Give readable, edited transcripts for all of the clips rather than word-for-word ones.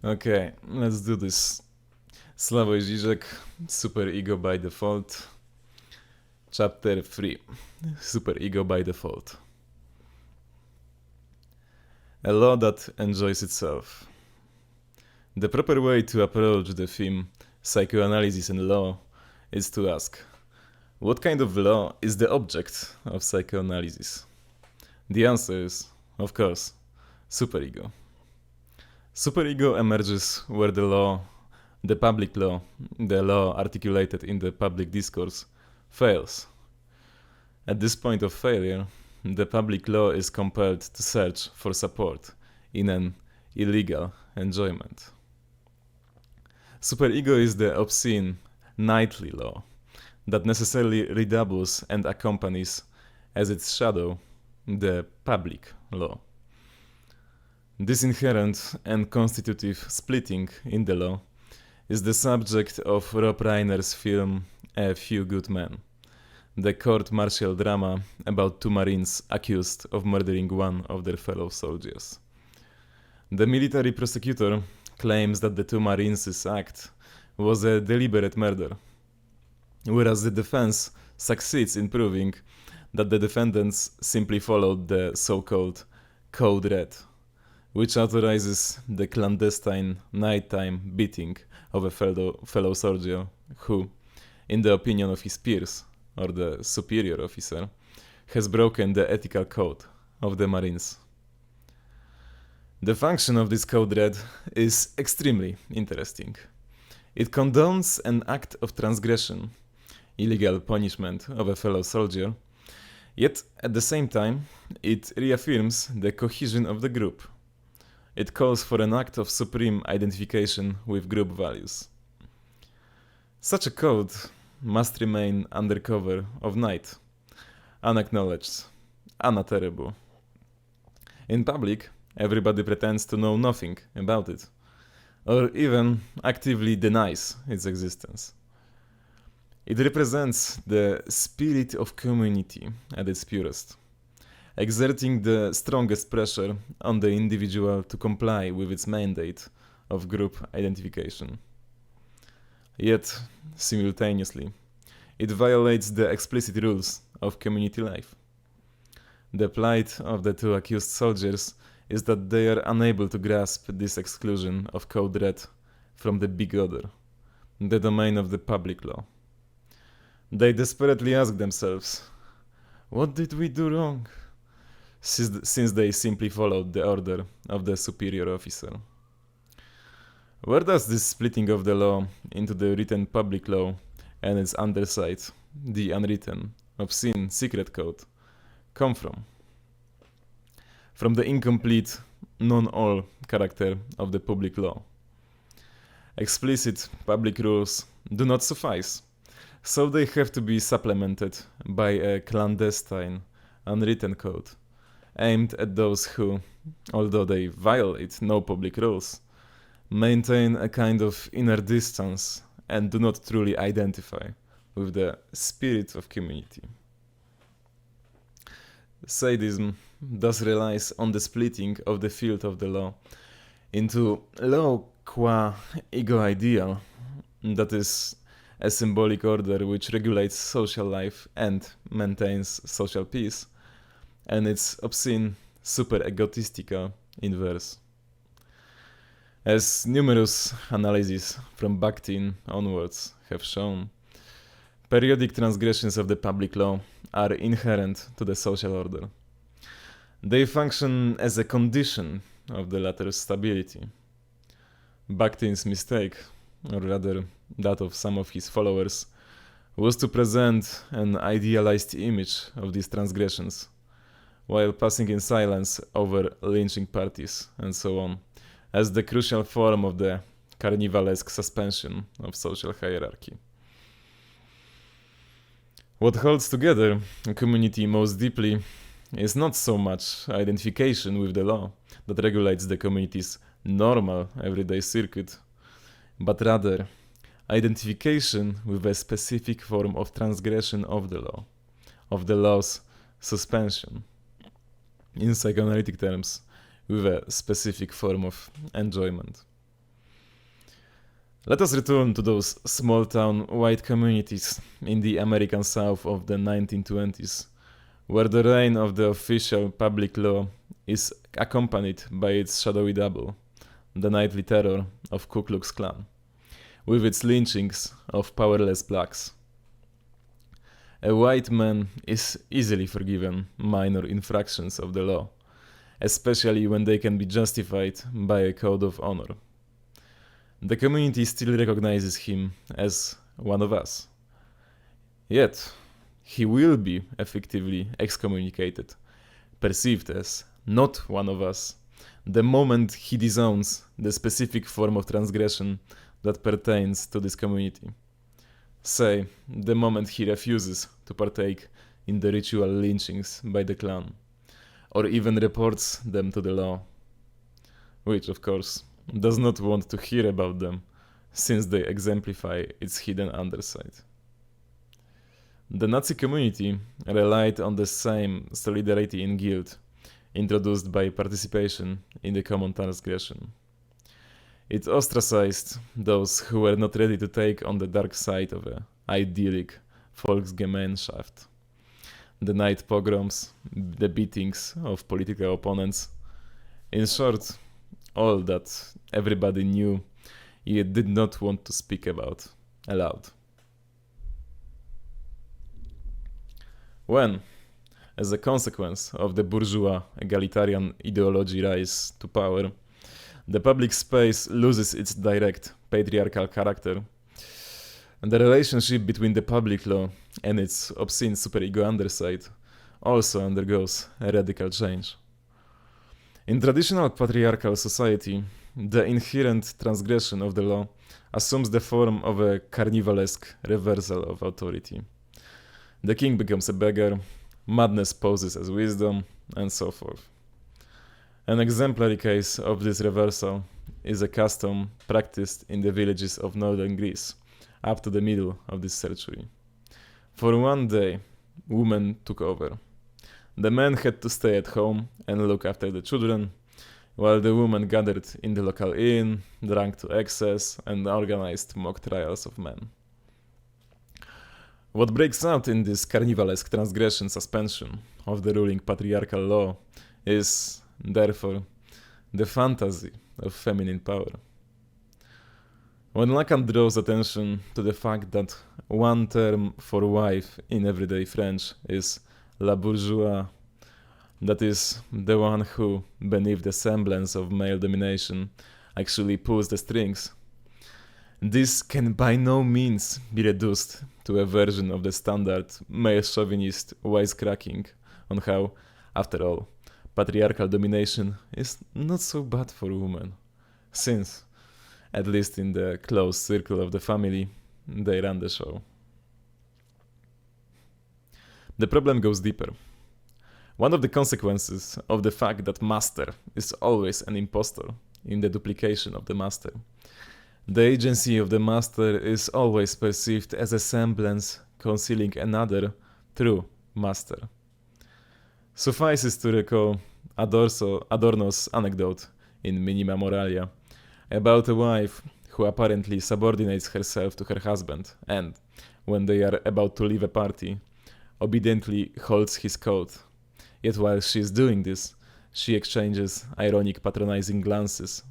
Okay, let's do this. Slavoj Žižek, Superego by Default. Chapter 3. Superego by Default. A law that enjoys itself. The proper way to approach the theme psychoanalysis and law is to ask, what kind of law is the object of psychoanalysis? The answer is, of course, superego. Superego emerges where the public law, the law articulated in the public discourse, fails. At this point of failure, the public law is compelled to search for support in an illegal enjoyment. Superego is the obscene, nightly law that necessarily redoubles and accompanies as its shadow the public law. This inherent and constitutive splitting in the law is the subject of Rob Reiner's film A Few Good Men, the court-martial drama about two Marines accused of murdering one of their fellow soldiers. The military prosecutor claims that the two Marines' act was a deliberate murder, whereas the defense succeeds in proving that the defendants simply followed the so-called Code Red, which authorizes the clandestine nighttime beating of a fellow soldier who, in the opinion of his peers, or the superior officer, has broken the ethical code of the Marines. The function of this Code Red is extremely interesting. It condones an act of transgression, illegal punishment of a fellow soldier, yet at the same time it reaffirms the cohesion of the group. It calls for an act of supreme identification with group values. Such a code must remain under cover of night, unacknowledged, unutterable. In public, everybody pretends to know nothing about it, or even actively denies its existence. It represents the spirit of community at its purest, exerting the strongest pressure on the individual to comply with its mandate of group identification. Yet, simultaneously, it violates the explicit rules of community life. The plight of the two accused soldiers is that they are unable to grasp this exclusion of Code Red from the big other, the domain of the public law. They desperately ask themselves, what did we do wrong? Since they simply followed the order of the superior officer. Where does this splitting of the law into the written public law and its underside, the unwritten, obscene secret code, come from? From the incomplete, non-all character of the public law. Explicit public rules do not suffice, so they have to be supplemented by a clandestine, unwritten code, aimed at those who, although they violate no public rules, maintain a kind of inner distance and do not truly identify with the spirit of community. Sadism thus relies on the splitting of the field of the law into law qua ego ideal, that is, a symbolic order which regulates social life and maintains social peace, and its obscene super-egotistical inverse. As numerous analyses from Bakhtin onwards have shown, periodic transgressions of the public law are inherent to the social order. They function as a condition of the latter's stability. Bakhtin's mistake, or rather that of some of his followers, was to present an idealized image of these transgressions, while passing in silence over lynching parties and so on, as the crucial form of the carnivalesque suspension of social hierarchy. What holds together a community most deeply is not so much identification with the law that regulates the community's normal everyday circuit, but rather identification with a specific form of transgression of the law's suspension. In psychoanalytic terms, with a specific form of enjoyment. Let us return to those small-town white communities in the American South of the 1920s, where the reign of the official public law is accompanied by its shadowy double, the nightly terror of Ku Klux Klan, with its lynchings of powerless blacks. A white man is easily forgiven minor infractions of the law, especially when they can be justified by a code of honor. The community still recognizes him as one of us. Yet, he will be effectively excommunicated, perceived as not one of us, the moment he disowns the specific form of transgression that pertains to this community. Say, the moment he refuses to partake in the ritual lynchings by the Klan, or even reports them to the law, which, of course, does not want to hear about them, since they exemplify its hidden underside. The Nazi community relied on the same solidarity in guilt introduced by participation in the common transgression. It ostracized those who were not ready to take on the dark side of an idyllic Volksgemeinschaft. The night pogroms, the beatings of political opponents, in short, all that everybody knew yet did not want to speak about aloud. When, as a consequence of the bourgeois egalitarian ideology rise to power, the public space loses its direct patriarchal character, and the relationship between the public law and its obscene superego underside also undergoes a radical change. In traditional patriarchal society, the inherent transgression of the law assumes the form of a carnivalesque reversal of authority. The king becomes a beggar, madness poses as wisdom, and so forth. An exemplary case of this reversal is a custom practiced in the villages of northern Greece up to the middle of this century. For one day, women took over. The men had to stay at home and look after the children, while the women gathered in the local inn, drank to excess, and organized mock trials of men. What breaks out in this carnivalesque transgression suspension of the ruling patriarchal law is, therefore, the fantasy of feminine power. When Lacan draws attention to the fact that one term for wife in everyday French is la bourgeoise, that is, the one who, beneath the semblance of male domination, actually pulls the strings, this can by no means be reduced to a version of the standard male chauvinist wisecracking on how, after all, patriarchal domination is not so bad for women, since, at least in the close circle of the family, they run the show. The problem goes deeper. One of the consequences of the fact that master is always an impostor in the duplication of the master. The agency of the master is always perceived as a semblance concealing another true master. Suffices to recall Adorno's anecdote in Minima Moralia about a wife who apparently subordinates herself to her husband and, when they are about to leave a party, obediently holds his coat. Yet while she is doing this, she exchanges ironic patronizing glances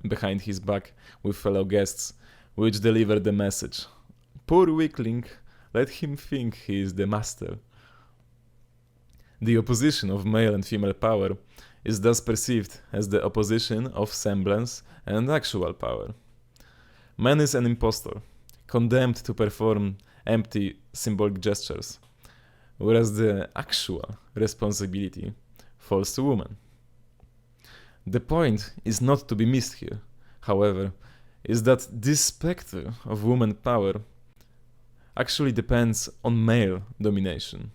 behind his back with fellow guests, which deliver the message, "Poor weakling, let him think he is the master." The opposition of male and female power is thus perceived as the opposition of semblance and actual power. Man is an impostor, condemned to perform empty symbolic gestures, whereas the actual responsibility falls to woman. The point is not to be missed here, however, is that this specter of woman power actually depends on male domination.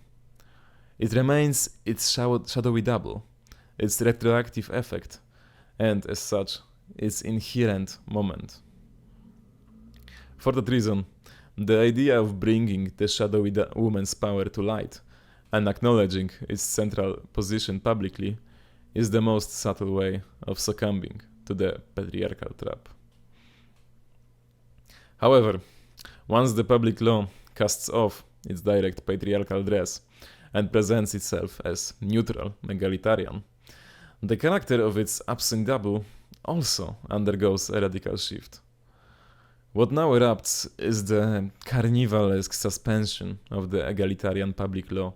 It remains its shadowy double, its retroactive effect, and as such, its inherent moment. For that reason, the idea of bringing the shadowy woman's power to light and acknowledging its central position publicly is the most subtle way of succumbing to the patriarchal trap. However, once the public law casts off its direct patriarchal dress and presents itself as neutral, egalitarian, the character of its absindable also undergoes a radical shift. What now erupts is the carnivalesque suspension of the egalitarian public law,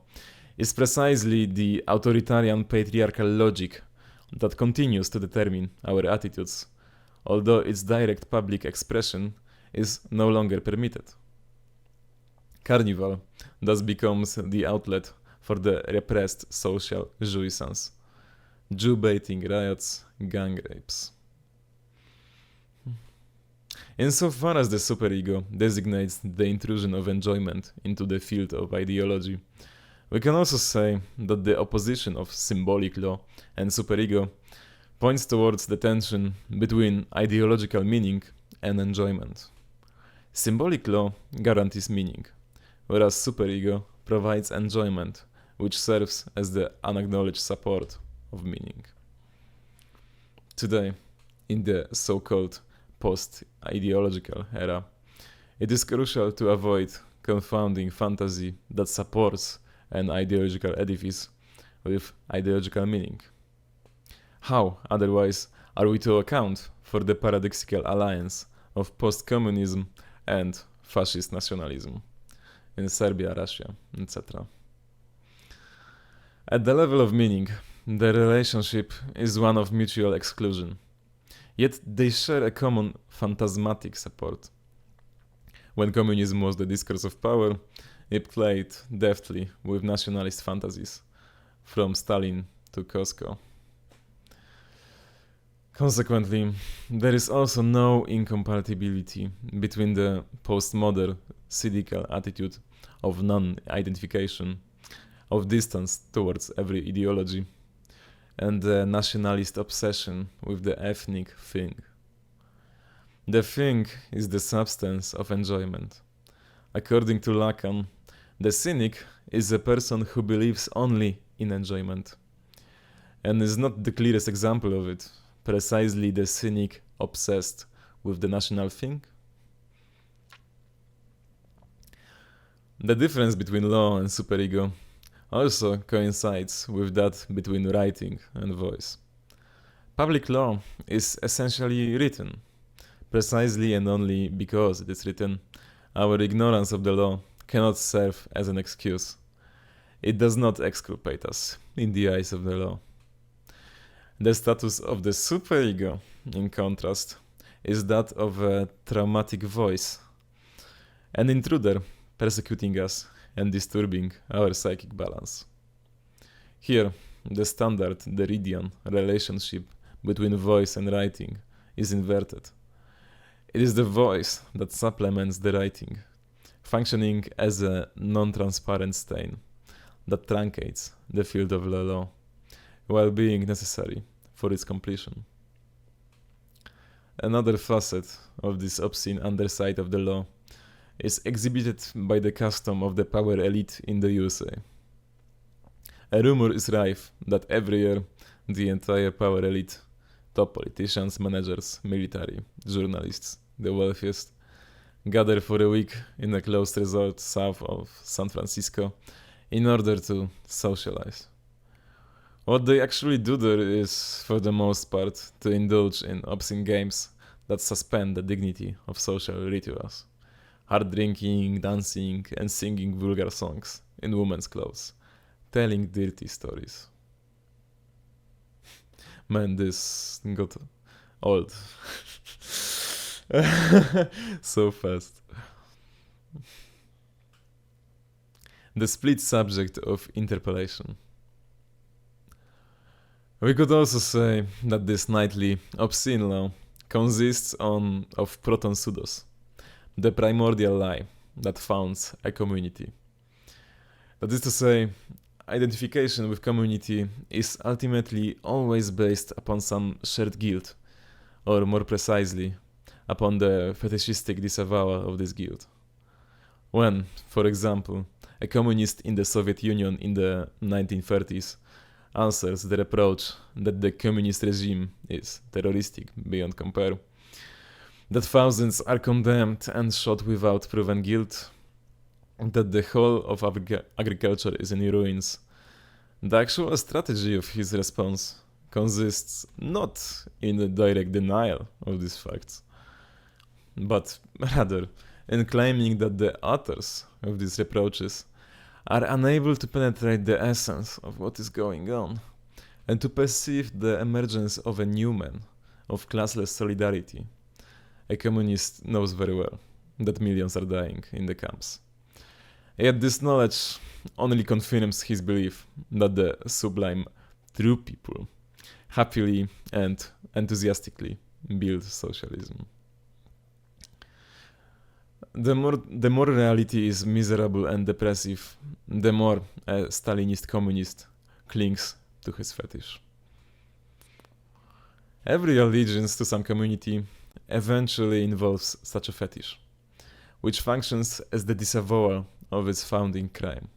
is precisely the authoritarian patriarchal logic that continues to determine our attitudes, although its direct public expression is no longer permitted. Carnival thus becomes the outlet for the repressed social jouissance, Jew-baiting riots, gang rapes. Insofar as the superego designates the intrusion of enjoyment into the field of ideology, we can also say that the opposition of symbolic law and superego points towards the tension between ideological meaning and enjoyment. Symbolic law guarantees meaning, whereas superego provides enjoyment, which serves as the unacknowledged support of meaning. Today, in the so-called post-ideological era, it is crucial to avoid confounding fantasy that supports an ideological edifice with ideological meaning. How, otherwise, are we to account for the paradoxical alliance of post-communism and fascist nationalism in Serbia, Russia, etc.? At the level of meaning, the relationship is one of mutual exclusion, yet they share a common phantasmatic support. When communism was the discourse of power, it played deftly with nationalist fantasies, from Stalin to Costco. Consequently, there is also no incompatibility between the postmodern cynical attitude of non-identification, of distance towards every ideology, and the nationalist obsession with the ethnic thing. The thing is the substance of enjoyment. According to Lacan, the cynic is a person who believes only in enjoyment, and is not the clearest example of it, precisely the cynic obsessed with the national thing? The difference between law and superego also coincides with that between writing and voice. Public law is essentially written. Precisely and only because it is written, our ignorance of the law cannot serve as an excuse. It does not exculpate us in the eyes of the law. The status of the superego, in contrast, is that of a traumatic voice, an intruder persecuting us and disturbing our psychic balance. Here, the standard Derridian relationship between voice and writing is inverted. It is the voice that supplements the writing, functioning as a non-transparent stain that truncates the field of the law, while being necessary for its completion. Another facet of this obscene underside of the law is exhibited by the custom of the power elite in the USA. A rumor is rife that every year the entire power elite, top politicians, managers, military, journalists, the wealthiest, gather for a week in a closed resort south of San Francisco in order to socialize. What they actually do there is, for the most part, to indulge in obscene games that suspend the dignity of social rituals. Hard drinking, dancing, and singing vulgar songs in women's clothes, telling dirty stories. Man, this got old. So fast. The split subject of interpellation. We could also say that this nightly obscene law consists of proton pseudos, the primordial lie that founds a community. That is to say, identification with community is ultimately always based upon some shared guilt, or more precisely, upon the fetishistic disavowal of this guilt. When, for example, a communist in the Soviet Union in the 1930s answers the reproach that the communist regime is terroristic beyond compare, that thousands are condemned and shot without proven guilt, that the whole of agriculture is in ruins. The actual strategy of his response consists not in a direct denial of these facts, but rather in claiming that the authors of these reproaches are unable to penetrate the essence of what is going on, and to perceive the emergence of a new man, of classless solidarity. A communist knows very well that millions are dying in the camps. Yet this knowledge only confirms his belief that the sublime true people happily and enthusiastically build socialism. The more reality is miserable and depressive, the more a Stalinist communist clings to his fetish. Every allegiance to some community eventually involves such a fetish, which functions as the disavowal of its founding crime.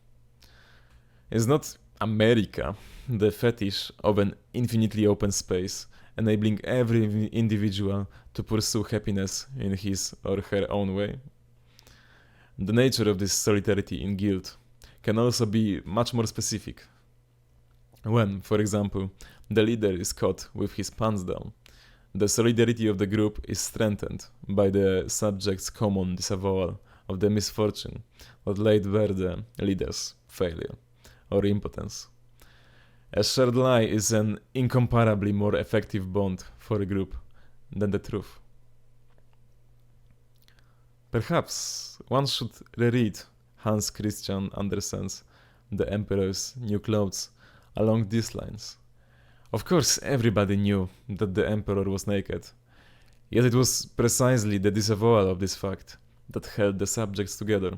Is not America the fetish of an infinitely open space, enabling every individual to pursue happiness in his or her own way? The nature of this solidarity in guilt can also be much more specific. When, for example, the leader is caught with his pants down, the solidarity of the group is strengthened by the subject's common disavowal of the misfortune that laid bare the leader's failure or impotence. A shared lie is an incomparably more effective bond for a group than the truth. Perhaps one should reread Hans Christian Andersen's The Emperor's New Clothes along these lines. Of course, everybody knew that the emperor was naked, yet it was precisely the disavowal of this fact that held the subjects together.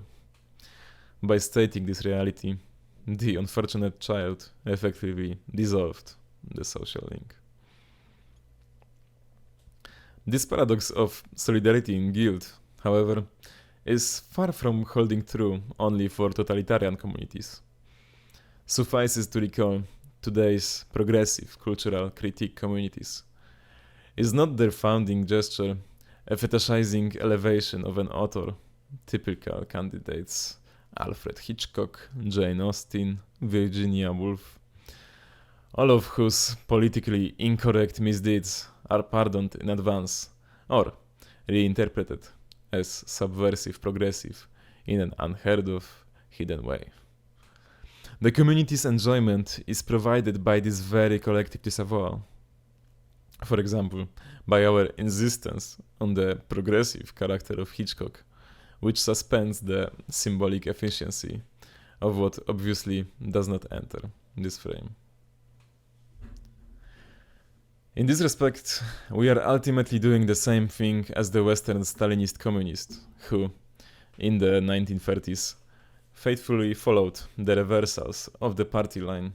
By stating this reality, the unfortunate child effectively dissolved the social link. This paradox of solidarity in guilt, however, is far from holding true only for totalitarian communities. Suffices to recall today's progressive cultural critique communities. Is not their founding gesture a fetishizing elevation of an author, typical candidates Alfred Hitchcock, Jane Austen, Virginia Woolf, all of whose politically incorrect misdeeds are pardoned in advance or reinterpreted as subversive progressive in an unheard of, hidden way. The community's enjoyment is provided by this very collective disavowal. For example, by our insistence on the progressive character of Hitchcock, which suspends the symbolic efficiency of what obviously does not enter this frame. In this respect, we are ultimately doing the same thing as the Western Stalinist communists, who, in the 1930s, faithfully followed the reversals of the party line,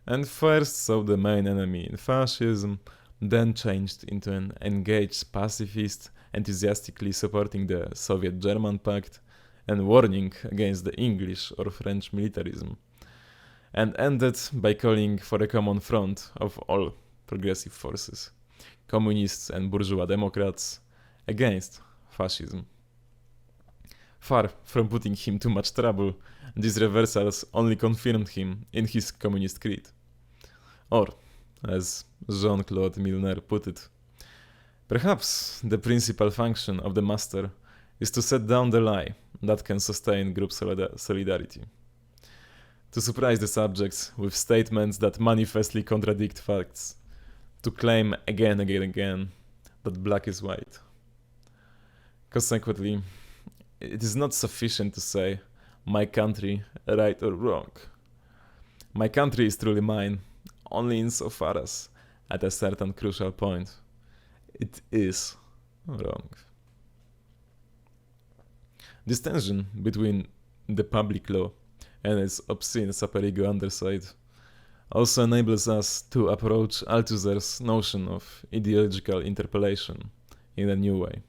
and first saw the main enemy in fascism, then changed into an engaged pacifist, enthusiastically supporting the Soviet-German Pact and warning against the English or French militarism, and ended by calling for a common front of all progressive forces, communists and bourgeois democrats, against fascism. Far from putting him too much trouble, these reversals only confirmed him in his communist creed. Or, as Jean-Claude Milner put it, perhaps the principal function of the master is to set down the lie that can sustain group solidarity. To surprise the subjects with statements that manifestly contradict facts. To claim again that black is white. Consequently, it is not sufficient to say, my country, right or wrong. My country is truly mine, only insofar as, at a certain crucial point, it is wrong. This tension between the public law and its obscene Superego underside also enables us to approach Althusser's notion of ideological interpellation in a new way.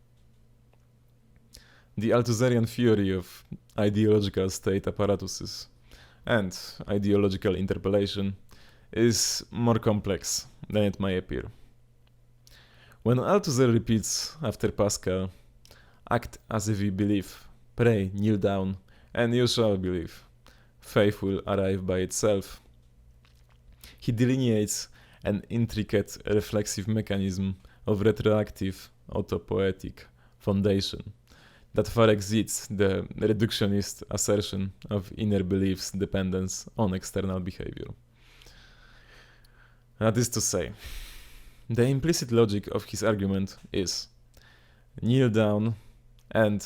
The Althusserian theory of ideological state apparatuses and ideological interpellation is more complex than it may appear. When Althusser repeats after Pascal, act as if you believe, pray, kneel down, and you shall believe, faith will arrive by itself, he delineates an intricate reflexive mechanism of retroactive autopoietic foundation that far exceeds the reductionist assertion of inner belief's dependence on external behavior. That is to say, the implicit logic of his argument is kneel down and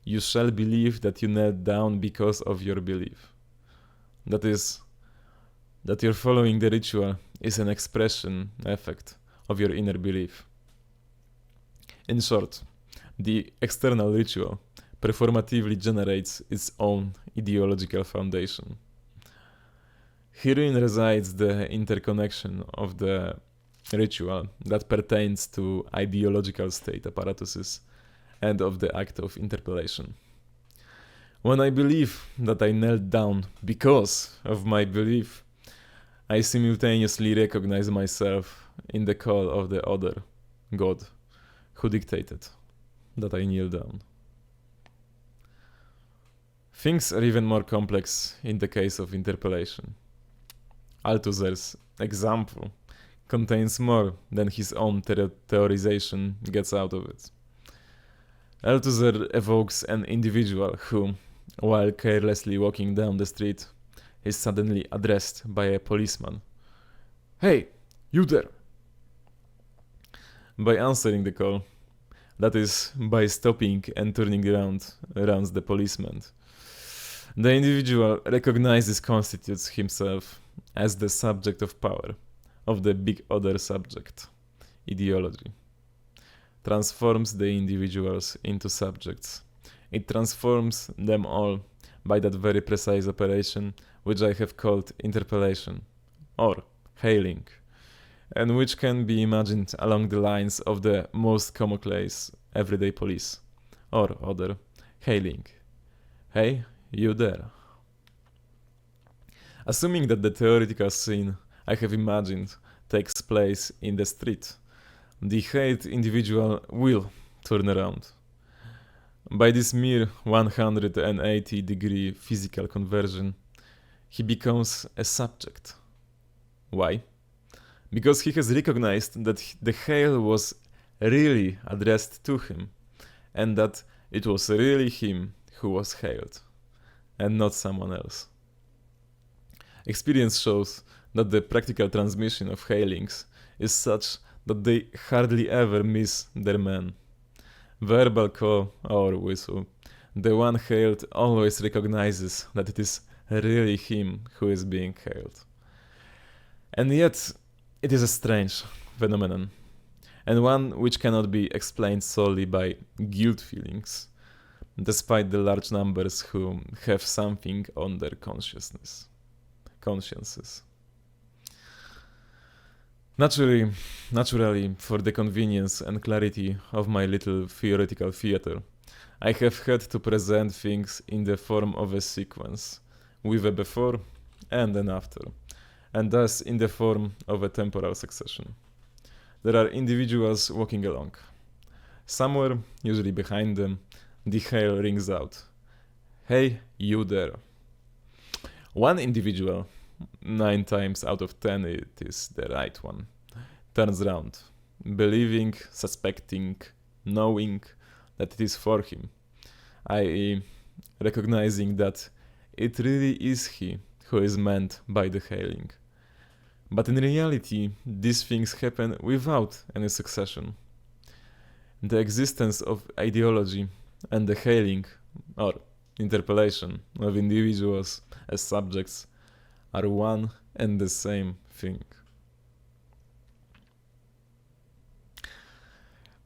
you shall believe that you knelt down because of your belief. That is, that your following the ritual is an expression, effect of your inner belief. In short, the external ritual performatively generates its own ideological foundation. Herein resides the interconnection of the ritual that pertains to ideological state apparatuses and of the act of interpellation. When I believe that I knelt down because of my belief, I simultaneously recognize myself in the call of the other, God, who dictated that I kneel down. Things are even more complex in the case of interpellation. Althusser's example contains more than his own theorization gets out of it. Althusser evokes an individual who, while carelessly walking down the street, is suddenly addressed by a policeman. "Hey, you there!" By answering the call, that is, by stopping and turning around the policeman, the individual constitutes himself as the subject of power of the big other subject, ideology. Transforms the individuals into subjects. It transforms them all by that very precise operation which I have called interpellation, or hailing, and which can be imagined along the lines of the most commonplace everyday police, or other, hailing. "Hey, you there." Assuming that the theoretical scene I have imagined takes place in the street, the hailed individual will turn around. By this mere 180-degree physical conversion, he becomes a subject. Why? Because he has recognized that the hail was really addressed to him, and that it was really him who was hailed, and not someone else. Experience shows that the practical transmission of hailings is such that they hardly ever miss their man. Verbal call or whistle, the one hailed always recognizes that it is really him who is being hailed. And yet, it is a strange phenomenon, and one which cannot be explained solely by guilt feelings, despite the large numbers who have something on their consciences. Naturally, for the convenience and clarity of my little theoretical theater, I have had to present things in the form of a sequence, with a before and an after, and thus in the form of a temporal succession. There are individuals walking along. Somewhere, usually behind them, the hail rings out. "Hey, you there." One individual, 9 times out of 10 it is the right one, turns round, believing, suspecting, knowing that it is for him, i.e., recognizing that it really is he who is meant by the hailing. But in reality, these things happen without any succession. The existence of ideology and the hailing, or interpellation, of individuals as subjects are one and the same thing.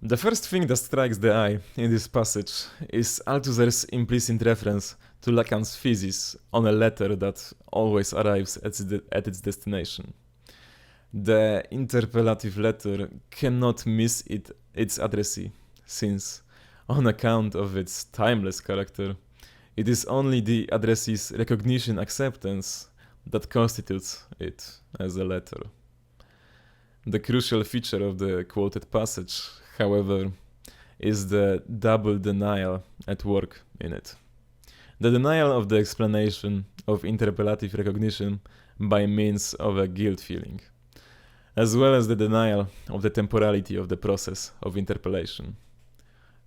The first thing that strikes the eye in this passage is Althusser's implicit reference to Lacan's thesis on a letter that always arrives at its destination. The interpellative letter cannot miss its addressee, since, on account of its timeless character, it is only the addressee's recognition acceptance that constitutes it as a letter. The crucial feature of the quoted passage, however, is the double denial at work in it. The denial of the explanation of interpellative recognition by means of a guilt feeling, as well as the denial of the temporality of the process of interpellation.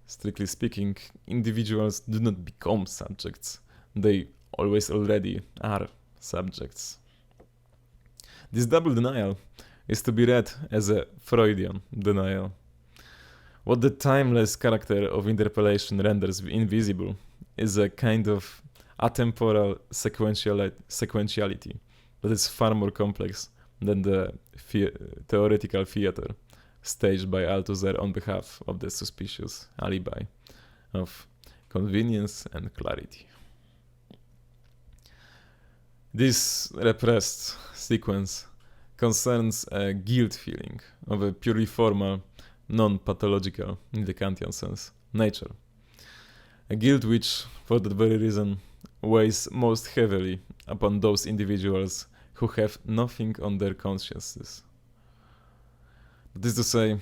Strictly speaking, individuals do not become subjects, they always already are subjects. This double denial is to be read as a Freudian denial. What the timeless character of interpellation renders invisible is a kind of atemporal sequentiality that is far more complex than the theoretical theater staged by Althusser on behalf of the suspicious alibi of convenience and clarity. This repressed sequence concerns a guilt feeling of a purely formal, non-pathological, in the Kantian sense, nature. A guilt which, for that very reason, weighs most heavily upon those individuals who have nothing on their consciences. That is to say,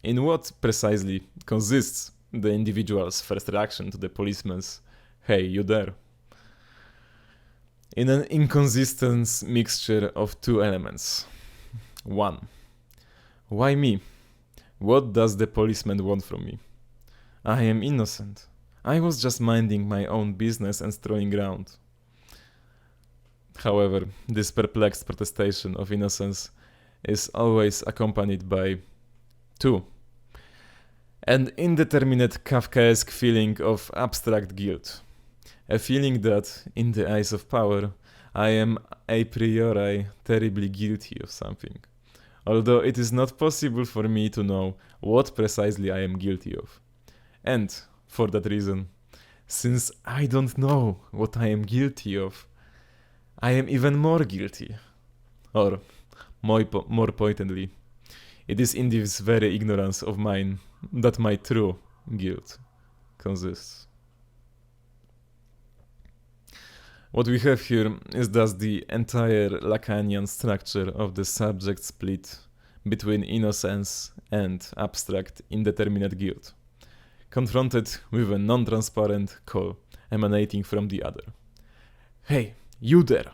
in what precisely consists the individual's first reaction to the policeman's "Hey, you there?" In an inconsistent mixture of two elements. 1. Why me? What does the policeman want from me? I am innocent. I was just minding my own business and strolling around. However, this perplexed protestation of innocence is always accompanied by 2. An indeterminate Kafkaesque feeling of abstract guilt. A feeling that, in the eyes of power, I am a priori terribly guilty of something, although it is not possible for me to know what precisely I am guilty of. And, for that reason, since I don't know what I am guilty of, I am even more guilty. Or, more pointedly, it is in this very ignorance of mine that my true guilt consists. What we have here is thus the entire Lacanian structure of the subject split between innocence and abstract indeterminate guilt, confronted with a non-transparent call emanating from the other. Hey, you there!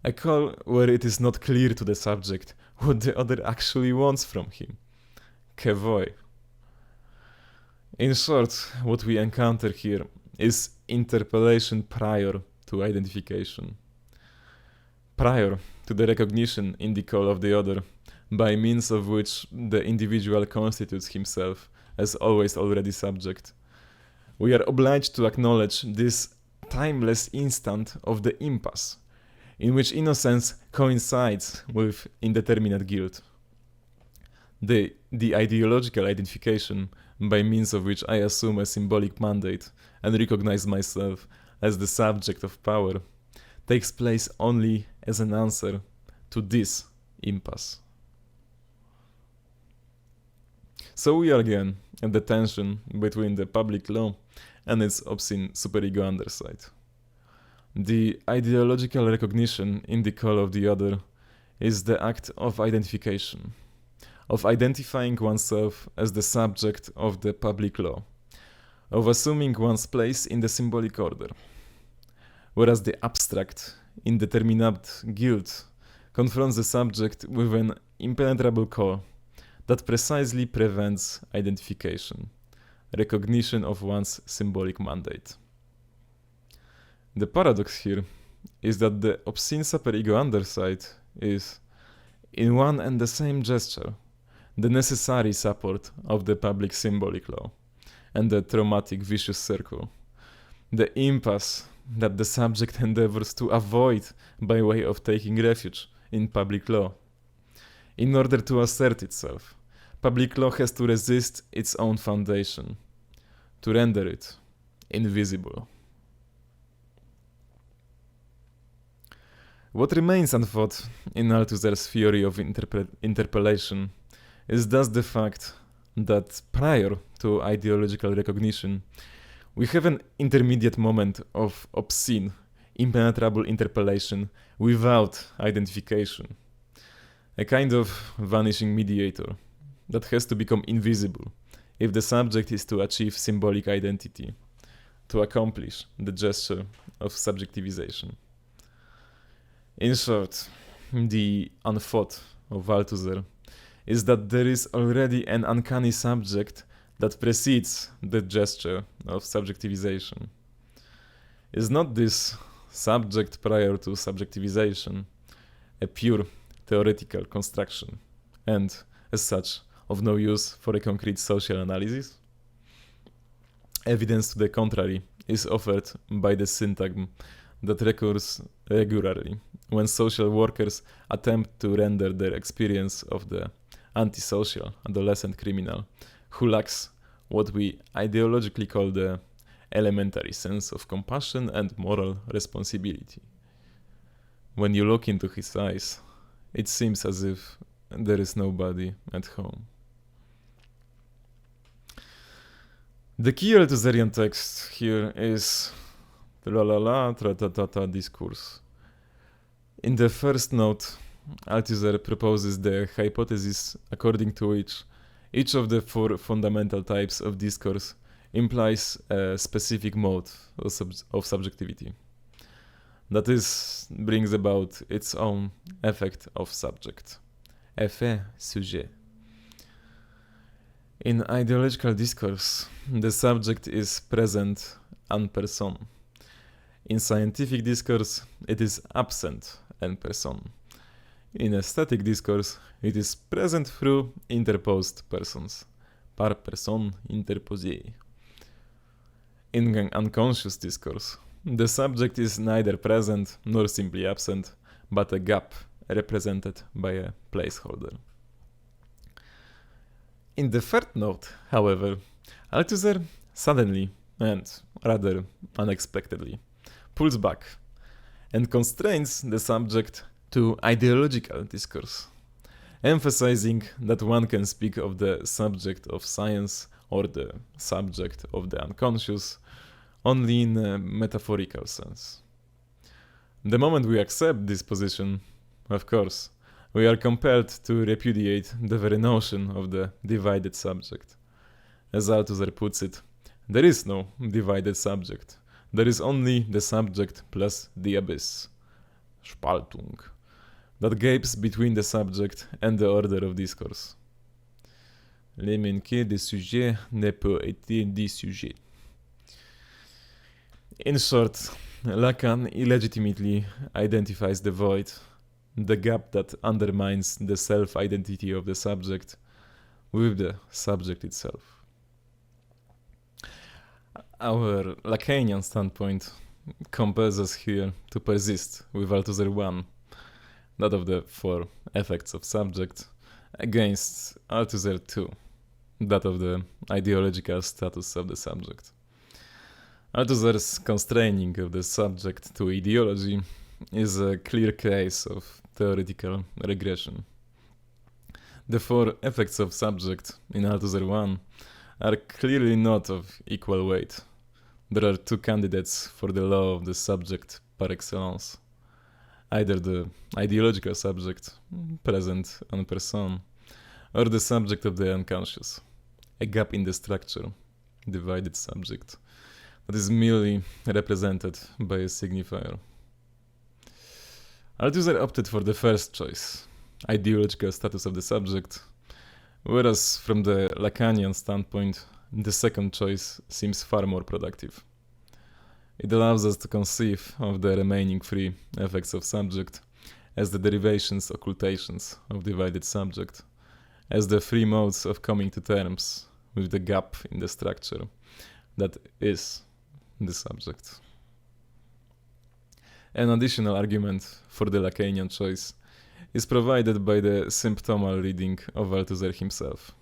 A call where it is not clear to the subject what the other actually wants from him. Que voy? In short, what we encounter here is interpellation prior to identification. Prior to the recognition in the call of the other, by means of which the individual constitutes himself as always already subject. We are obliged to acknowledge this timeless instant of the impasse, in which innocence coincides with indeterminate guilt. The ideological identification by means of which I assume a symbolic mandate and recognize myself as the subject of power takes place only as an answer to this impasse. So we are again at the tension between the public law and its obscene superego underside. The ideological recognition in the call of the other is the act of identification, of identifying oneself as the subject of the public law, of assuming one's place in the symbolic order, whereas the abstract, indeterminate guilt confronts the subject with an impenetrable call that precisely prevents identification, recognition of one's symbolic mandate. The paradox here is that the obscene superego underside is, in one and the same gesture, the necessary support of the public symbolic law and the traumatic vicious circle, the impasse that the subject endeavors to avoid by way of taking refuge in public law. In order to assert itself, public law has to resist its own foundation, to render it invisible. What remains unthought in Althusser's theory of interpellation is thus the fact that prior to ideological recognition, we have an intermediate moment of obscene, impenetrable interpellation without identification. a kind of vanishing mediator that has to become invisible if the subject is to achieve symbolic identity, to accomplish the gesture of subjectivization. In short, the unthought of Althusser is that there is already an uncanny subject that precedes the gesture of subjectivization. Is not this subject prior to subjectivization a pure theoretical construction, and, as such, of no use for a concrete social analysis? Evidence to the contrary is offered by the syntagm that recurs regularly when social workers attempt to render their experience of the antisocial adolescent criminal who lacks what we ideologically call the elementary sense of compassion and moral responsibility. When you look into his eyes, it seems as if there is nobody at home. The key Althusserian text here is la la la tra ta ta ta discourse. In the first note, Althusser proposes the hypothesis according to which each of the four fundamental types of discourse implies a specific mode of subjectivity. That is, brings about its own effect of subject. Effet sujet. In ideological discourse, the subject is present en personne. In scientific discourse, it is absent en personne. In aesthetic discourse, it is present through interposed persons, par personne interposée. In unconscious discourse, the subject is neither present nor simply absent, but a gap represented by a placeholder. In the third note, however, Althusser suddenly, and rather unexpectedly, pulls back and constrains the subject to ideological discourse, emphasizing that one can speak of the subject of science or the subject of the unconscious only in a metaphorical sense. The moment we accept this position, of course, we are compelled to repudiate the very notion of the divided subject. As Althusser puts it, there is no divided subject. There is only the subject plus the abyss, Spaltung, that gapes between the subject and the order of discourse. Le manquer de sujet ne peut être dit sujet. In short, Lacan illegitimately identifies the void, the gap that undermines the self-identity of the subject, with the subject itself. Our Lacanian standpoint compels us here to persist with Althusser 1, that of the four effects of subject, against Althusser 2, that of the ideological status of the subject. Althusser's constraining of the subject to ideology is a clear case of theoretical regression. The four effects of subject in Althusser 1 are clearly not of equal weight. There are two candidates for the law of the subject par excellence. Either the ideological subject, present en personne, or the subject of the unconscious, a gap in the structure, divided subject, that is merely represented by a signifier. Althusser opted for the first choice, ideological status of the subject, whereas from the Lacanian standpoint, the second choice seems far more productive. It allows us to conceive of the remaining three effects of subject as the derivations, occultations of divided subject, as the three modes of coming to terms with the gap in the structure that is the subject. An additional argument for the Lacanian choice is provided by the symptomal reading of Althusser himself.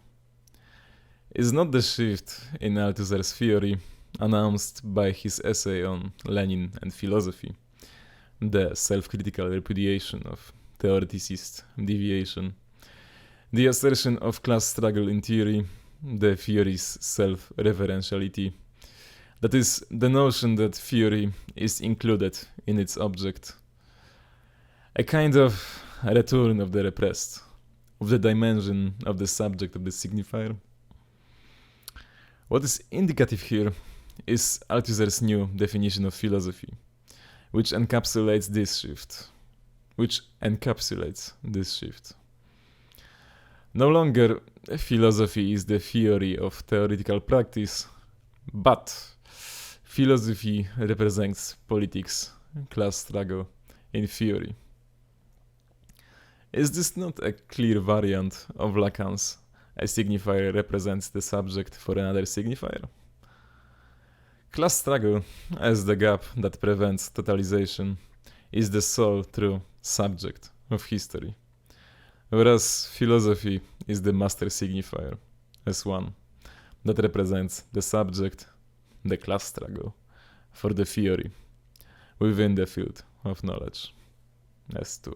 Is not the shift in Althusser's theory announced by his essay on Lenin and philosophy, the self-critical repudiation of theoreticist deviation, the assertion of class struggle in theory, the theory's self-referentiality, that is, the notion that theory is included in its object, a kind of return of the repressed, with the dimension of the subject of the signifier. What is indicative here is Althusser's new definition of philosophy, which encapsulates this shift. No longer philosophy is the theory of theoretical practice, but philosophy represents politics, class struggle in theory. Is this not a clear variant of Lacan's a signifier represents the subject for another signifier? Class struggle, as the gap that prevents totalization, is the sole true subject of history, whereas philosophy is the master signifier, as one that represents the subject, the class struggle, for the theory within the field of knowledge, as two.